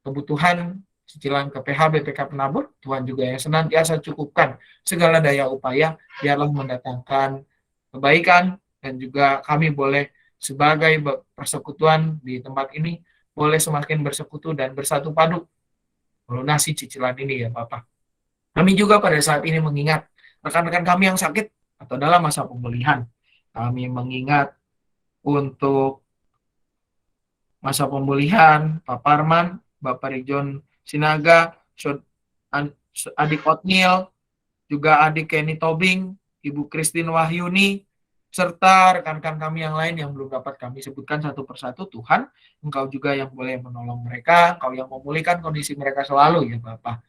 kebutuhan cicilan KPH BPK penabur, Tuhan juga yang senantiasa cukupkan segala daya upaya, biarlah mendatangkan kebaikan, dan juga kami boleh sebagai persekutuan di tempat ini boleh semakin bersekutu dan bersatu padu melunasi cicilan ini ya Bapak. Kami juga pada saat ini mengingat rekan-rekan kami yang sakit atau dalam masa pemulihan. Kami mengingat untuk masa pemulihan Pak Parman, Bapak Rijon Sinaga, adik Otniel, juga adik Kenny Tobing, Ibu Christine Wahyuni, serta rekan-rekan kami yang lain yang belum dapat kami sebutkan satu persatu. Tuhan, Engkau juga yang boleh menolong mereka, Engkau yang memulihkan kondisi mereka selalu ya Bapak.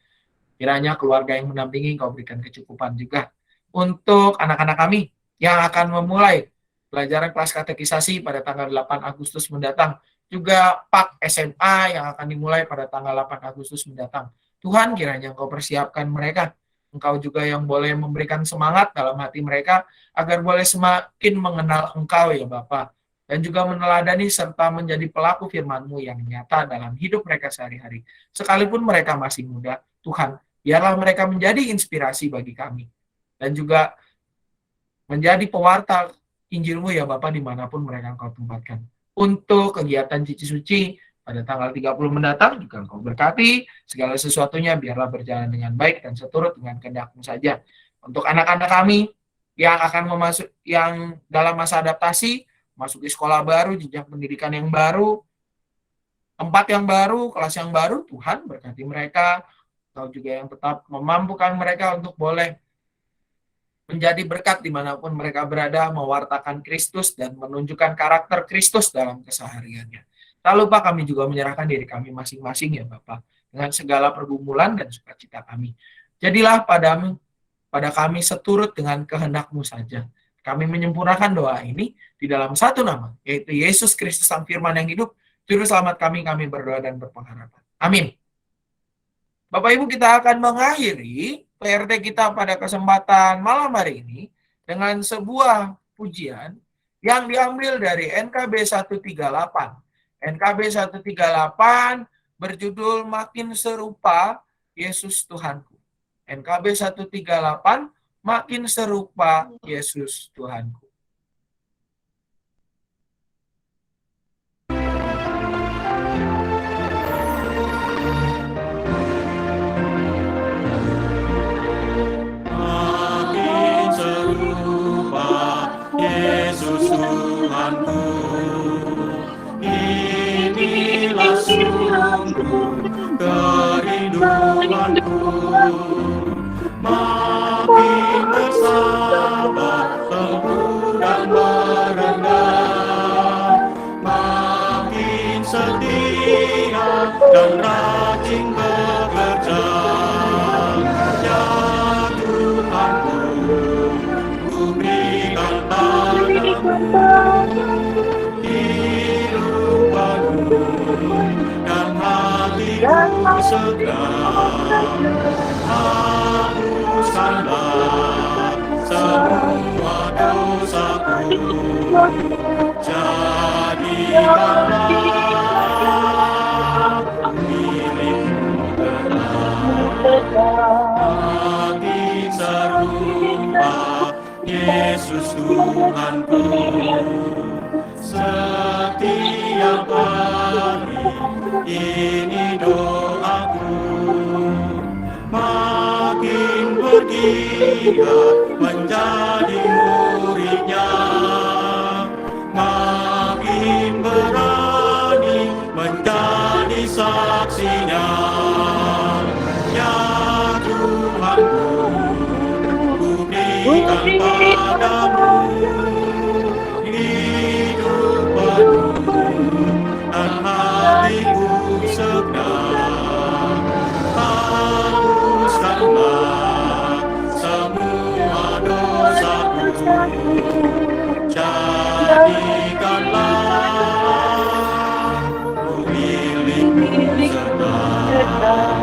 Kiranya keluarga yang mendampingi Engkau berikan kecukupan juga. Untuk anak-anak kami yang akan memulai pelajaran kelas katekisasi pada tanggal 8 Agustus mendatang, juga PAK SMA yang akan dimulai pada tanggal 8 Agustus mendatang. Tuhan, kiranya Engkau persiapkan mereka. Engkau juga yang boleh memberikan semangat dalam hati mereka agar boleh semakin mengenal Engkau ya Bapa, dan juga meneladani serta menjadi pelaku firman-Mu yang nyata dalam hidup mereka sehari-hari. Sekalipun mereka masih muda, Tuhan, biarlah mereka menjadi inspirasi bagi kami, dan juga menjadi pewarta Injil-Mu ya Bapa dimanapun mereka Engkau tempatkan. Untuk kegiatan Cici Suci pada tanggal 30 mendatang juga Engkau berkati segala sesuatunya, biarlah berjalan dengan baik dan seturut dengan kehendak-Mu saja. Untuk anak-anak kami yang akan yang dalam masa adaptasi, masuki sekolah baru, jenjang pendidikan yang baru, tempat yang baru, kelas yang baru, Tuhan berkati mereka. Engkau juga yang tetap memampukan mereka untuk boleh menjadi berkat dimanapun mereka berada, mewartakan Kristus dan menunjukkan karakter Kristus dalam kesehariannya. Tak lupa kami juga menyerahkan diri kami masing-masing ya Bapak, dengan segala pergumulan dan sukacita kami. Jadilah pada kami seturut dengan kehendak-Mu saja. Kami menyempurnakan doa ini di dalam satu nama, yaitu Yesus Kristus Sang Firman yang hidup, Juru Selamat kami berdoa dan berpengharapan. Amin. Bapak Ibu, kita akan mengakhiri PRT kita pada kesempatan malam hari ini dengan sebuah pujian yang diambil dari NKB 138. NKB 138 berjudul Makin Serupa Yesus Tuhanku. NKB 138 Makin Serupa Yesus Tuhanku. Tuhanku. Inilah sungguh kerinduanku, makin bersabar, teguh dan merendah, makin setia dan rajin bekerja. Ya Tuhanku, ku berikan padamu hidup baru dan hatiku segar. Hapuskanlah semua dosaku, jadikanlah milikmu makin serupa Yesus Tuhanku. Setiap hari ini doaku, makin bergiat menjadi muridnya, makin berani menjadi saksinya. Ya Tuhanku, ku berikan padamu hidup baru dan hatiku segar. Hapuskanlah semua dosaku, jadikanlah ku milikmu segar.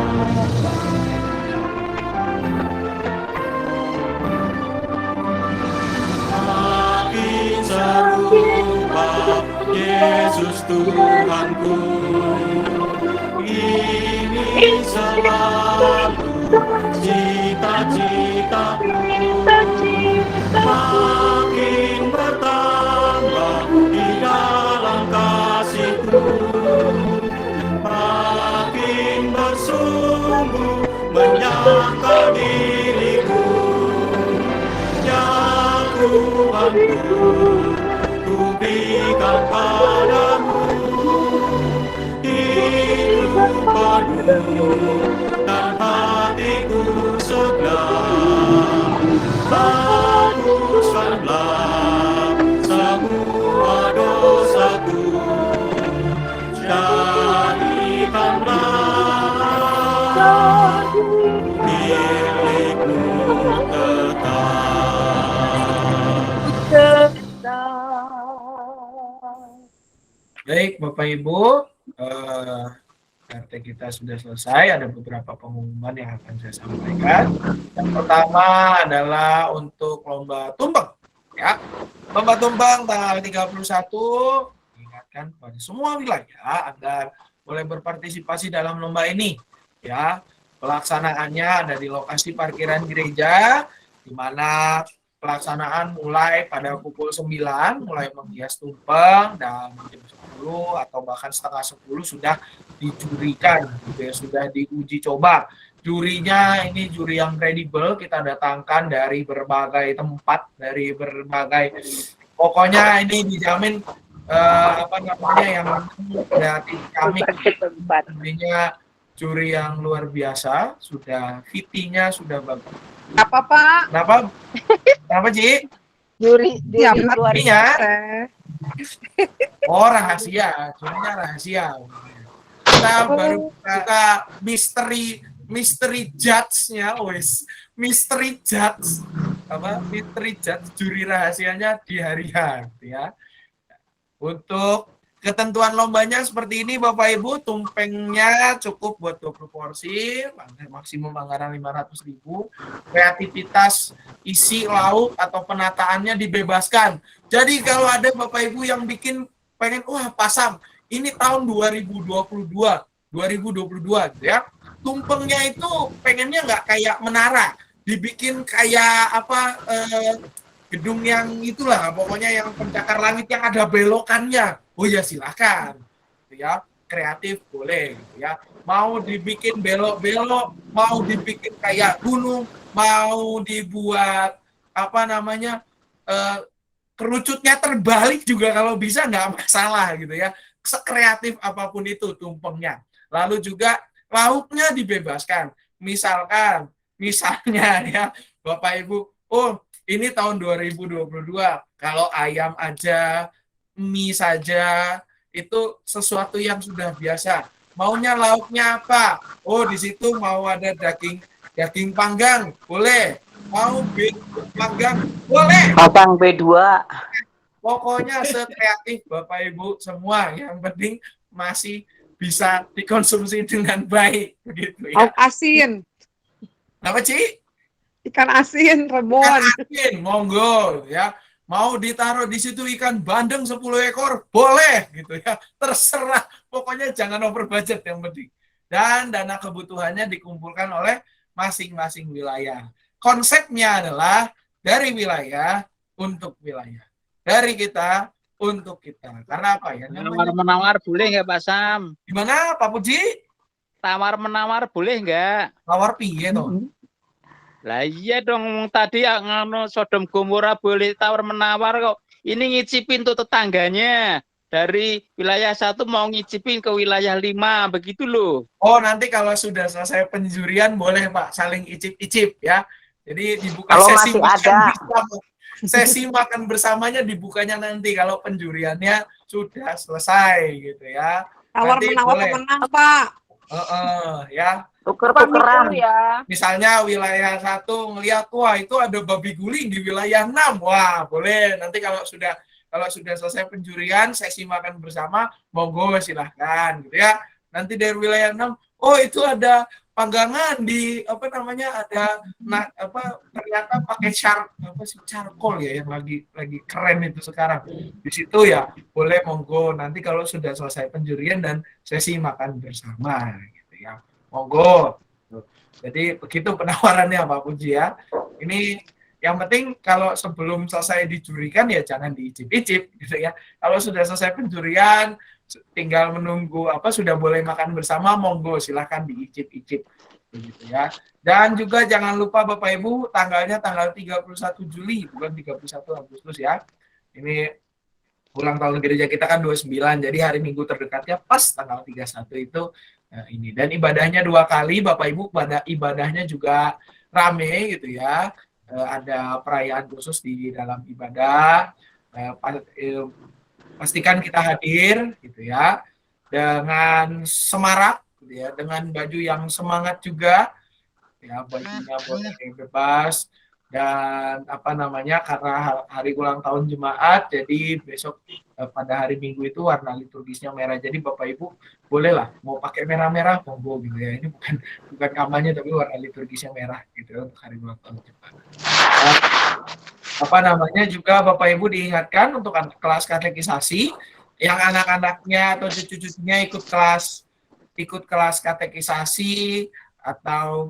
Makin serupa Yesus Tuhanku, ini selalu cita-citaku, makin bertambah di dalam kasih-Ku, makin bersungguh menyangkal diriku. Ya Tuhanku, ku berikan padamu hidup baru dan hatiku segar. Hapuskanlah semua dosaku, jadikanlah milikmu tetap. Baik, Bapak Ibu, RT kita sudah selesai. Ada beberapa pengumuman yang akan saya sampaikan. Yang pertama adalah untuk lomba tumpeng. Ya, lomba tumpeng tanggal 31. Ingatkan kepada semua wilayah agar boleh berpartisipasi dalam lomba ini. Ya, pelaksanaannya ada di lokasi parkiran gereja, di mana pelaksanaan mulai pada pukul 9, mulai menghias tumpeng, dan jam 10 atau bahkan setengah 10 sudah dijurikan, sudah diuji coba. Jurinya ini juri yang kredibel, kita datangkan dari berbagai tempat, dari berbagai, pokoknya ini dijamin yang dari kami, jurinya juri yang luar biasa, sudah fitinya sudah bagus. Apa Pak? Kenapa Ci? Juri luar biasa. Oh, rahasia, jurinya rahasia. Kita mystery judge-nya, mystery judge, mystery judge, juri rahasianya di hari H, ya. Untuk ketentuan lombanya seperti ini Bapak Ibu, tumpengnya cukup buat 20 porsi, maksimum anggaran 500.000. Kreativitas isi lauk atau penataannya dibebaskan. Jadi kalau ada Bapak Ibu yang pengen pasang ini tahun 2022 gitu ya. Tumpengnya itu pengennya nggak kayak menara, dibikin kayak gedung yang itulah, pokoknya yang pencakar langit yang ada belokannya. Oh ya silakan, gitu ya, kreatif boleh, gitu ya. Mau dibikin belok-belok, mau dibikin kayak gunung, mau dibuat kerucutnya terbalik juga kalau bisa nggak masalah gitu ya. Sekreatif apapun itu tumpengnya. Lalu juga lauknya dibebaskan. Misalnya ya Bapak Ibu, oh ini tahun 2022, kalau ayam aja, mie saja, itu sesuatu yang sudah biasa. Maunya lauknya apa? Oh di situ mau ada daging panggang, boleh. Mau panggang, boleh. Abang B2. Pokoknya sekreatif Bapak Ibu semua, yang penting masih bisa dikonsumsi dengan baik begitu ya. Lauk asin, Apa Ci? ikan asin, rebon. Ikan asin, monggo ya. Mau ditaruh di situ ikan bandeng 10 ekor, boleh gitu ya. Terserah, pokoknya jangan over budget yang penting. Dan dana kebutuhannya dikumpulkan oleh masing-masing wilayah. Konsepnya adalah dari wilayah untuk wilayah. Dari kita untuk kita. Karena apa ya? Tawar-menawar boleh nggak Pak Sam? Gimana Pak Puji? Tawar-menawar boleh nggak? Tawar piye toh? Lah iya dong, tadi ngono Sodom Gomora boleh tawar-menawar kok. Ini ngicipin tuh tetangganya. Dari wilayah 1 mau ngicipin ke wilayah 5, begitu loh. Oh, nanti kalau sudah selesai penjurian boleh Pak saling icip-icip ya. Jadi dibuka Kalau sesi masih makan ada. bersama. Sesi makan bersamanya dibukanya nanti kalau penjuriannya sudah selesai gitu ya. Nanti Tawar-menawar boleh. pemenang, Pak. Ya. Tuker-tukeran. Ya. Misalnya wilayah 1 ngelihat wah itu ada babi guling di wilayah 6. Wah, boleh. Nanti kalau sudah selesai penjurian, sesi makan bersama, monggo silahkan gitu ya. Nanti dari wilayah 6, oh itu ada panggangan di ternyata pakai charcoal ya yang lagi keren itu sekarang. Di situ ya boleh monggo nanti kalau sudah selesai penjurian dan sesi makan bersama gitu ya. Monggo. Jadi begitu penawarannya Pak Puji ya. Ini yang penting kalau sebelum selesai dijurikan ya jangan diicip-icip gitu ya. Kalau sudah selesai penjurian tinggal menunggu sudah boleh makan bersama, monggo silahkan diicip-icip begitu ya. Dan juga jangan lupa Bapak Ibu tanggalnya tanggal 31 Juli bukan 31 Agustus ya. Ini ulang tahun gereja kita kan 29, jadi hari Minggu terdekatnya pas tanggal 31 itu ini. Dan ibadahnya 2 kali Bapak Ibu, pada ibadahnya juga rame gitu ya. Ada perayaan khusus di dalam ibadah. Pastikan kita hadir gitu ya dengan semarak gitu ya, dengan baju yang semangat juga ya, bajunya boleh bebas dan karena hari ulang tahun jemaat jadi besok pada hari Minggu itu warna liturgisnya merah, jadi Bapak Ibu bolehlah mau pakai merah-merah monggo gitu ya, ini bukan kampanye tapi warna liturgisnya merah gitu ya, untuk hari ulang tahun jemaat. Juga Bapak Ibu diingatkan untuk kelas katekisasi yang anak-anaknya atau cucu-cucunya ikut kelas katekisasi atau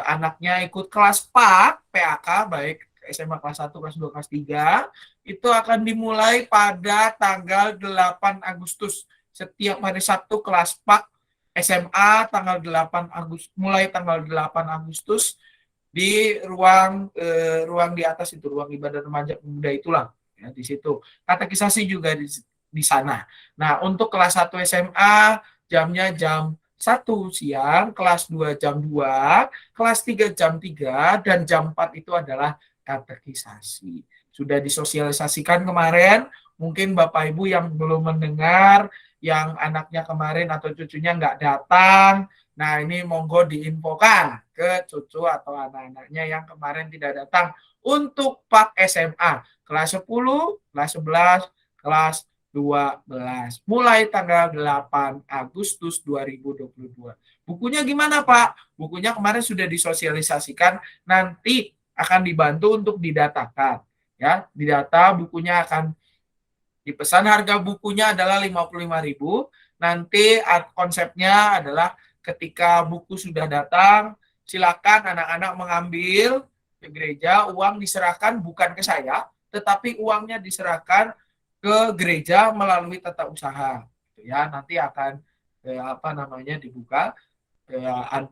anaknya ikut kelas PAK baik SMA kelas 1, kelas 2, kelas 3 itu akan dimulai pada tanggal 8 Agustus. Setiap hari Sabtu kelas PAK SMA tanggal 8 Agustus mulai tanggal 8 Agustus di ruang di atas itu, ruang ibadah remaja pemuda itulah ya, di situ katekisasi juga di sana. Nah untuk kelas 1 SMA jamnya jam 1 siang, kelas 2 jam 2, kelas 3 jam 3, dan jam 4 itu adalah katekisasi. Sudah disosialisasikan kemarin, mungkin Bapak Ibu yang belum mendengar, yang anaknya kemarin atau cucunya nggak datang, nah ini monggo diinfokan ke cucu atau anak-anaknya yang kemarin tidak datang untuk PAK SMA kelas 10, kelas 11, kelas 12 mulai tanggal 8 Agustus 2022. Bukunya gimana Pak? Bukunya kemarin sudah disosialisasikan, nanti akan dibantu untuk didatakan ya. Didata bukunya akan dipesan, harga bukunya adalah 55.000. Nanti konsepnya adalah ketika buku sudah datang, silakan anak-anak mengambil ke gereja, uang diserahkan bukan ke saya, tetapi uangnya diserahkan ke gereja melalui tata usaha. Ya, nanti akan dibuka.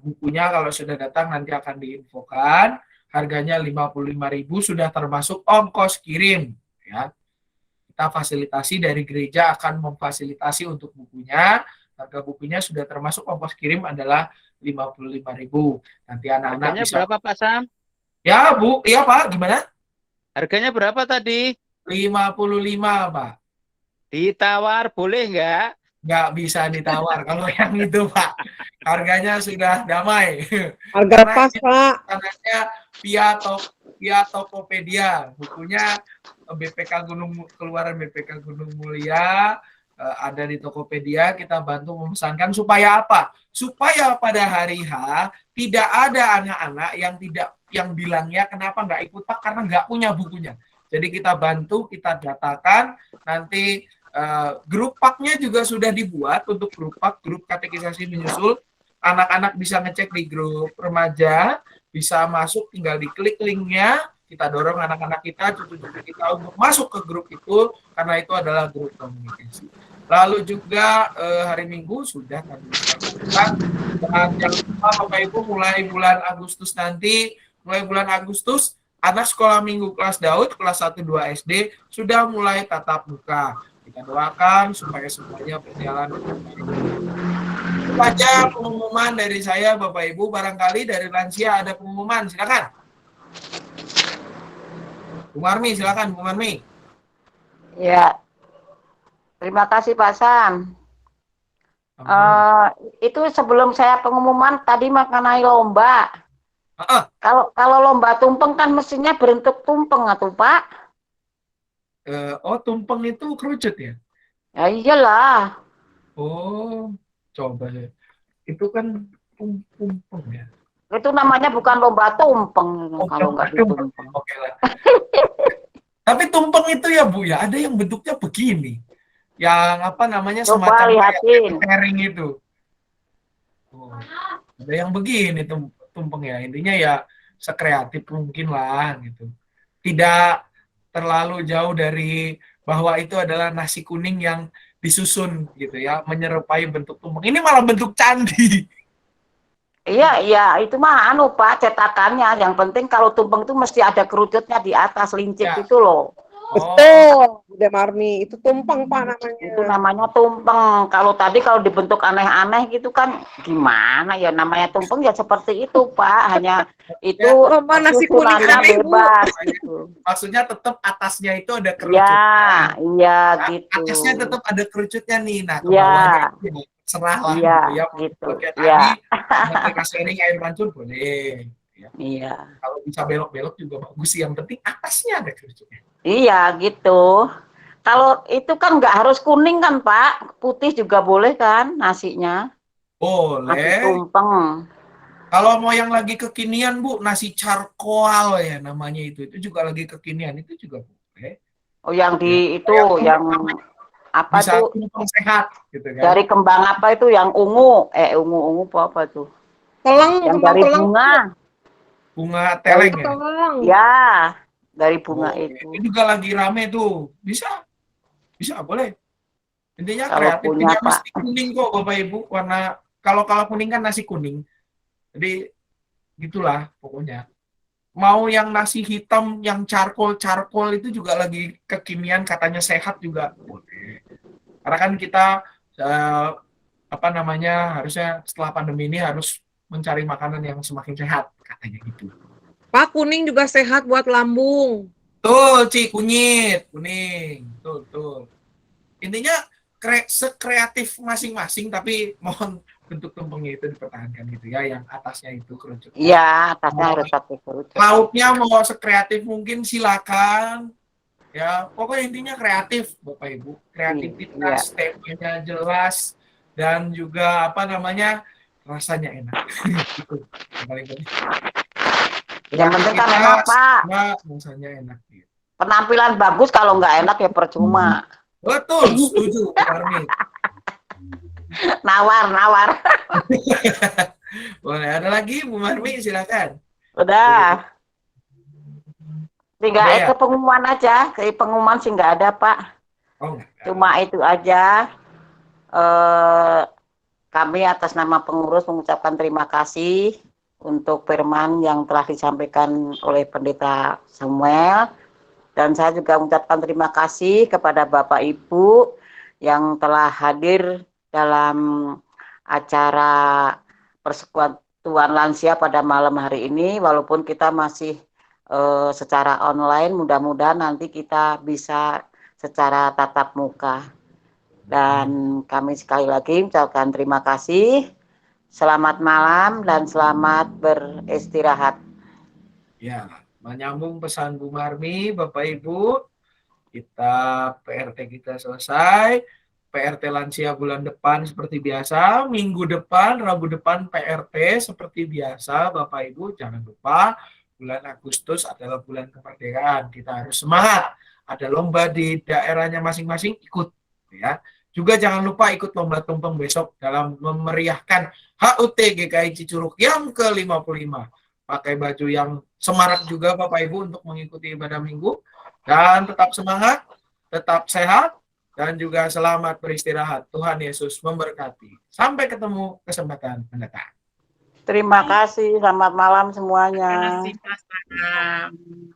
Bukunya kalau sudah datang nanti akan diinfokan. Harganya 55.000 sudah termasuk ongkos kirim. Ya, kita fasilitasi dari gereja akan memfasilitasi untuk bukunya. Harga bukunya sudah termasuk ongkos kirim adalah 55.000. Nanti anak-anak Harganya bisa. berapa Pak Sam? Ya Bu, iya Pak, gimana? Harganya berapa tadi? 55 Pak. Ditawar boleh nggak? Nggak bisa ditawar kalau yang itu Pak. Harganya sudah damai. Harga Karena pas, ini Pak. pesanannya via Tokopedia. Bukunya BPK keluaran BPK Gunung Mulia ada di Tokopedia. Kita bantu memesankan supaya apa? Supaya pada hari H tidak ada anak-anak yang bilangnya kenapa nggak ikut Pak karena nggak punya bukunya. Jadi kita bantu, kita datakan nanti. Grup paknya juga sudah dibuat untuk grup pak, grup katekisasi menyusul. Anak-anak bisa ngecek di grup remaja, bisa masuk, tinggal diklik linknya. Kita dorong anak-anak kita, cucu-cucu kita untuk masuk ke grup itu, karena itu adalah grup komunikasi. Lalu juga hari Minggu sudah tadi kita dan yang kedua Bapak Ibu mulai bulan Agustus nanti, anak sekolah minggu kelas Daud, kelas 1-2 SD sudah mulai tatap muka. Kita doakan supaya semuanya berjalan dengan baik. Itu aja pengumuman dari saya Bapak Ibu. Barangkali dari lansia ada pengumuman, silakan. Bu Marmi, silakan Bu Marmi. Ya, terima kasih Pak Sam. Itu sebelum saya pengumuman tadi mengenai lomba. Kalau lomba tumpeng kan mestinya berbentuk tumpeng atau Pak? Tumpeng itu kerucut ya? Ya iyalah. Oh, coba ya. Itu kan tumpeng ya. Itu namanya bukan lomba tumpeng kalau nggak ditumpeng. Oke lah. Tapi tumpeng itu ya Bu ya, ada yang bentuknya begini. Yang apa namanya Coba semacam lihatin. sharing itu. Ada yang begini tumpeng ya. Intinya ya sekreatif mungkin lah gitu. Tidak terlalu jauh dari bahwa itu adalah nasi kuning yang disusun gitu ya, menyerupai bentuk tumpeng. Ini malah bentuk candi. Iya, itu mah Pak, cetakannya. Yang penting kalau tumpeng itu mesti ada kerucutnya di atas lincip itu loh. Betul, Bude Marmi. Itu tumpeng Pak namanya. Itu namanya tumpeng. Kalau dibentuk aneh-aneh gitu kan gimana ya, namanya tumpeng ya seperti itu Pak. Hanya itu nasi kuning bebas gitu. Maksudnya tetap atasnya itu ada kerucut. Ya, iya nah, gitu. Atasnya tetap ada kerucutnya nih. Nah, ke ya. bawahnya serah lah ya, gitu. Gitu. Tadi aplikasi sharing air mancur boleh. Ya. Iya. Kalau bisa belok-belok juga bagus. Yang penting atasnya ada kerucutnya. Iya gitu. Kalau itu kan nggak harus kuning kan Pak, putih juga boleh kan nasinya? Boleh. Nasi tumpeng. Kalau mau yang lagi kekinian Bu, nasi charcoal ya namanya itu juga lagi kekinian, itu juga boleh. Oh yang di itu yang apa bisa tuh? Tumpeng sehat gitu kan. Dari kembang apa itu yang ungu? Ungu apa tuh? Teleng, yang dari bunga. Bunga teleng ya? Ya, dari bunga itu. Ini juga lagi rame tuh. Bisa boleh. Intinya kalau kreatif, punya, tidak mesti kuning kok Bapak Ibu, warna kalau kuning kan nasi kuning. Jadi gitulah pokoknya. Mau yang nasi hitam, yang charcoal itu juga lagi kekinian, katanya sehat juga boleh. Karena kan kita harusnya setelah pandemi ini harus mencari makanan yang semakin sehat, katanya gitu. Pak, kuning juga sehat buat lambung. Tuh, kunyit, kuning. Tuh. Intinya sekreatif masing-masing, tapi mohon bentuk tumpengnya itu dipertahankan gitu ya, yang atasnya itu kerucut. Iya, atasnya harus pakai kerucut. Lauknya mau sekreatif mungkin silakan. Ya, pokoknya intinya kreatif, Bapak Ibu. Kreativitas, temanya jelas, dan juga rasanya enak. Itu yang paling penting. Yang penting kan enak Pak. Rasanya enak. Gitu. Penampilan bagus, kalau nggak enak ya percuma. Betul, setuju, Armin. Nawar. Boleh, ada lagi Bu Marmi, silakan. Udah. Tinggal ke pengumuman aja, ke pengumuman sih nggak ada Pak. Oh, cuma itu aja. Kami atas nama pengurus mengucapkan terima kasih untuk firman yang telah disampaikan oleh Pendeta Samuel. Dan saya juga mengucapkan terima kasih kepada Bapak Ibu yang telah hadir dalam acara persekutuan lansia pada malam hari ini. Walaupun kita masih secara online, mudah-mudahan nanti kita bisa secara tatap muka. Dan kami sekali lagi mengucapkan terima kasih. Selamat malam dan selamat beristirahat. Ya, menyambung pesan Bu Marmi, Bapak Ibu, kita PRT kita selesai. PRT lansia bulan depan seperti biasa, minggu depan, Rabu depan PRT seperti biasa, Bapak Ibu. Jangan lupa bulan Agustus adalah bulan kemerdekaan. Kita harus semangat. Ada lomba di daerahnya masing-masing, ikut ya. Juga jangan lupa ikut lomba tumpeng besok dalam memeriahkan HUT GKI Cicurug yang ke-55. Pakai baju yang semarak juga Bapak Ibu untuk mengikuti ibadah minggu. Dan tetap semangat, tetap sehat, dan juga selamat beristirahat. Tuhan Yesus memberkati. Sampai ketemu kesempatan mendatang. Terima kasih, selamat malam semuanya. Terima kasih, Mas.